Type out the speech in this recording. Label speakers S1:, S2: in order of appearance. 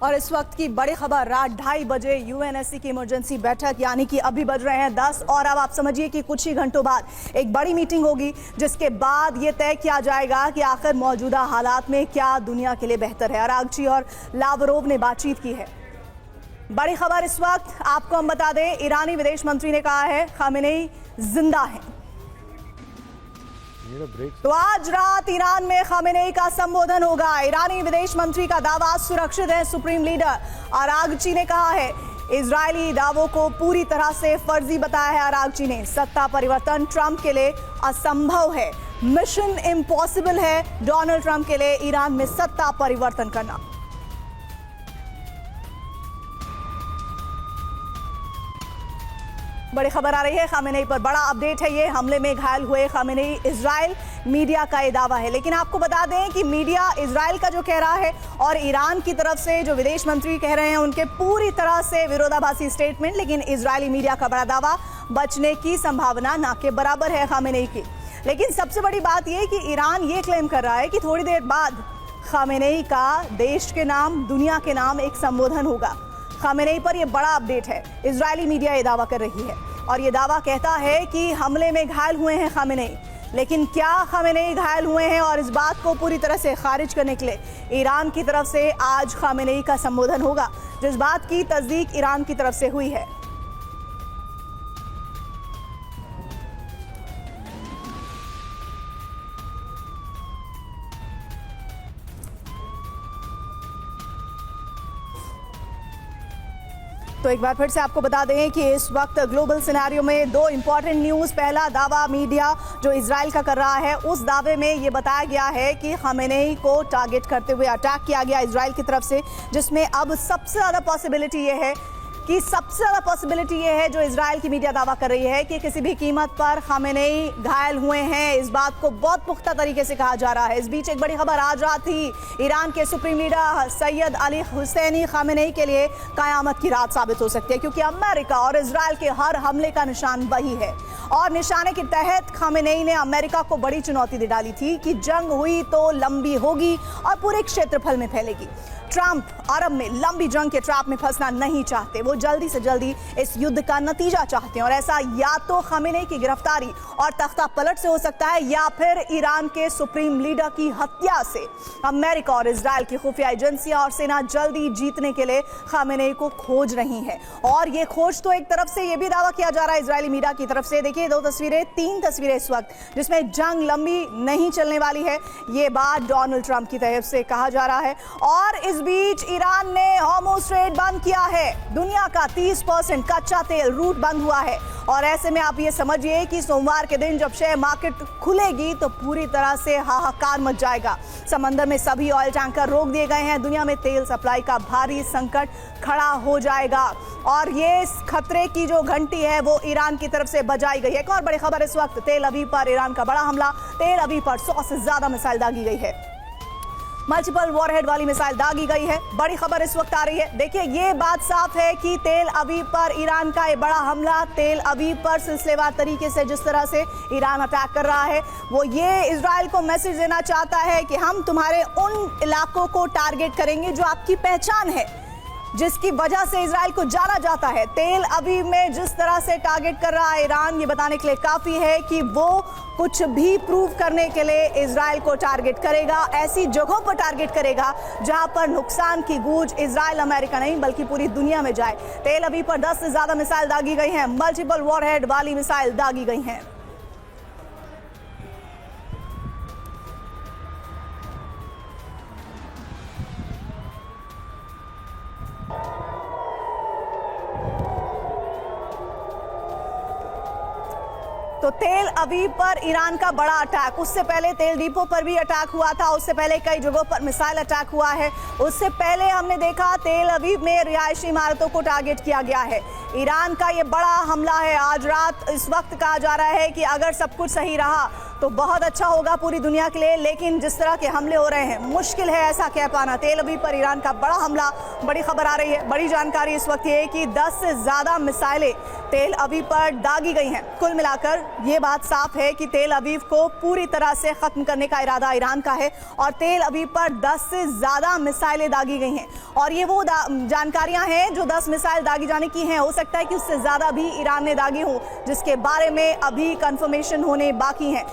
S1: और इस वक्त की बड़ी खबर, रात 2:30 बजे यूएनएससी की इमरजेंसी बैठक, यानी कि अभी बज रहे हैं 10 और अब आप समझिए कि कुछ ही घंटों बाद एक बड़ी मीटिंग होगी जिसके बाद ये तय किया जाएगा कि आखिर मौजूदा हालात में क्या दुनिया के लिए बेहतर है। अरागची और लावरोव ने बातचीत की है। बड़ी खबर इस वक्त आपको हम बता दें, ईरानी विदेश मंत्री ने कहा है खामेनेई जिंदा है। तो आज रात ईरान में खामेनेई का संबोधन होगा। ईरानी विदेश मंत्री का दावा सुरक्षित है। सुप्रीम लीडर अरागची ने कहा है, इजरायली दावों को पूरी तरह से फर्जी बताया है। अरागची ने सत्ता परिवर्तन ट्रंप के लिए असंभव है, मिशन इम्पॉसिबल है डोनाल्ड ट्रंप के लिए ईरान में सत्ता परिवर्तन करना। बड़ी खबर आ रही है खामेनेई पर, बड़ा अपडेट है ये। हमले में घायल हुए खामेनेई, इजराइल मीडिया का ये दावा है। लेकिन आपको बता दें कि मीडिया इजराइल का जो कह रहा है और ईरान की तरफ से जो विदेश मंत्री कह रहे हैं उनके पूरी तरह से विरोधाभासी स्टेटमेंट। लेकिन इजरायली मीडिया का बड़ा दावा, बचने की संभावना ना के बराबर है खामेनेई की। लेकिन सबसे बड़ी बात यह कि ईरान ये क्लेम कर रहा है कि थोड़ी देर बाद खामेनेई का देश के नाम, दुनिया के नाम एक संबोधन होगा। खामेनेई पर यह बड़ा अपडेट है। इजरायली मीडिया ये दावा कर रही है और ये दावा कहता है कि हमले में घायल हुए हैं खामेनेई। लेकिन क्या खामेनेई घायल हुए हैं? और इस बात को पूरी तरह से खारिज करने के लिए ईरान की तरफ से आज खामेनेई का संबोधन होगा, जिस बात की तस्दीक ईरान की तरफ से हुई है। तो एक बार फिर से आपको बता दें कि इस वक्त ग्लोबल सिनेरियो में दो इंपॉर्टेंट न्यूज़। पहला दावा मीडिया जो इजराइल का कर रहा है, उस दावे में ये बताया गया है कि खामेनेई को टारगेट करते हुए अटैक किया गया इजराइल की तरफ से, जिसमें अब सबसे ज़्यादा पॉसिबिलिटी ये है जो इजराइल की मीडिया दावा कर रही है कि किसी भी कीमत पर खामेनेई घायल हुए हैं। इस बात को बहुत पुख्ता तरीके से कहा जा रहा है। इस बीच एक बड़ी खबर, आज रात ही ईरान के supreme leader Sayyid Ali Hosseini Khamenei के लिए कयामत की रात साबित हो सकती है, क्योंकि अमेरिका और इजराइल के हर हमले का निशान वही है। और निशाने के तहत खामेनेई ने अमेरिका को बड़ी चुनौती दे डाली थी कि जंग हुई तो लंबी होगी और पूरे क्षेत्रफल में फैलेगी। ट्रंप अरब में लंबी जंग के ट्रैप में फंसना नहीं चाहते। वो जल्दी से जल्दी इस युद्ध का नतीजा चाहते हैं और ऐसा या तो खामेनेई की गिरफ्तारी और तख्ता पलट से हो सकता है या फिर ईरान के सुप्रीम लीडर की हत्या से। अमेरिका और इजराइल की खुफिया एजेंसियां और सेना जल्दी जीतने के लिए खामेनेई को खोज रही है। और ये खोज तो एक तरफ से ये भी दावा किया जा रहा है इजरायली मीडिया की तरफ से। देखिए, तीन तस्वीरें इस वक्त जिसमें जंग लंबी नहीं चलने वाली है, ये बात डोनाल्ड ट्रंप की तरफ से कहा जा रहा है। और इस बीच ईरान ने हॉर्मुज़ स्ट्रेट बंद किया है। दुनिया का 30% कच्चा तेल रूट बंद हुआ है। और ऐसे में आप ये समझिए कि सोमवार के दिन जब शेयर मार्केट खुलेगी तो पूरी तरह से हाहाकार मच जाएगा। समंदर में सभी ऑयल टैंकर रोक दिए गए हैं। दुनिया में तेल सप्लाई का भारी संकट खड़ा हो जाएगा और ये खतरे की जो घंटी है वो ईरान की तरफ से बजाई गई है। एक और बड़ी खबर इस वक्त, तेल अवीव पर ईरान का बड़ा हमला। तेल अवीव पर 100 से ज्यादा मिसाइल दागी गई है। मल्टीपल वॉरहेड वाली मिसाइल दागी गई है। बड़ी खबर इस वक्त आ रही है। देखिए, ये बात साफ है कि तेल अवीव पर ईरान का ये बड़ा हमला, तेल अवीव पर सिलसिलेवार तरीके से जिस तरह से ईरान अटैक कर रहा है, वो ये इजराइल को मैसेज देना चाहता है कि हम तुम्हारे उन इलाकों को टारगेट करेंगे जो आपकी पहचान है, जिसकी वजह से इजराइल को जाना जाता है। तेल अवीव में जिस तरह से टारगेट कर रहा है ईरान, ये बताने के लिए काफ़ी है कि वो कुछ भी प्रूव करने के लिए इजराइल को टारगेट करेगा, ऐसी जगहों पर टारगेट करेगा जहां पर नुकसान की गूंज इजराइल, अमेरिका नहीं बल्कि पूरी दुनिया में जाए। तेल अवीव पर 10 से ज़्यादा मिसाइल दागी गई हैं। मल्टीपल वॉरहेड वाली मिसाइल दागी गई हैं। तो तेल अवीव पर ईरान का बड़ा अटैक, उससे पहले तेल डिपो पर भी अटैक हुआ था, उससे पहले कई जगहों पर मिसाइल अटैक हुआ है। उससे पहले हमने देखा तेल अवीव में रिहायशी इमारतों को टारगेट किया गया है। ईरान का ये बड़ा हमला है आज रात। इस वक्त कहा जा रहा है कि अगर सब कुछ सही रहा तो बहुत अच्छा होगा पूरी दुनिया के लिए, लेकिन जिस तरह के हमले हो रहे हैं मुश्किल है ऐसा कह पाना। तेल अवीव पर ईरान का बड़ा हमला, बड़ी खबर आ रही है, बड़ी जानकारी इस वक्त ये है कि 10 से ज़्यादा मिसाइलें तेल अवीव पर दागी गई हैं। कुल मिलाकर ये बात साफ है कि तेल अवीव को पूरी तरह से खत्म करने का इरादा ईरान का है और तेल अवीव पर 10 से ज्यादा मिसाइलें दागी गई हैं और ये वो जानकारियां हैं जो 10 मिसाइल दागी जाने की हैं। हो सकता है कि उससे ज्यादा भी ईरान ने दागी हो, जिसके बारे में अभी कंफर्मेशन होने बाकी है।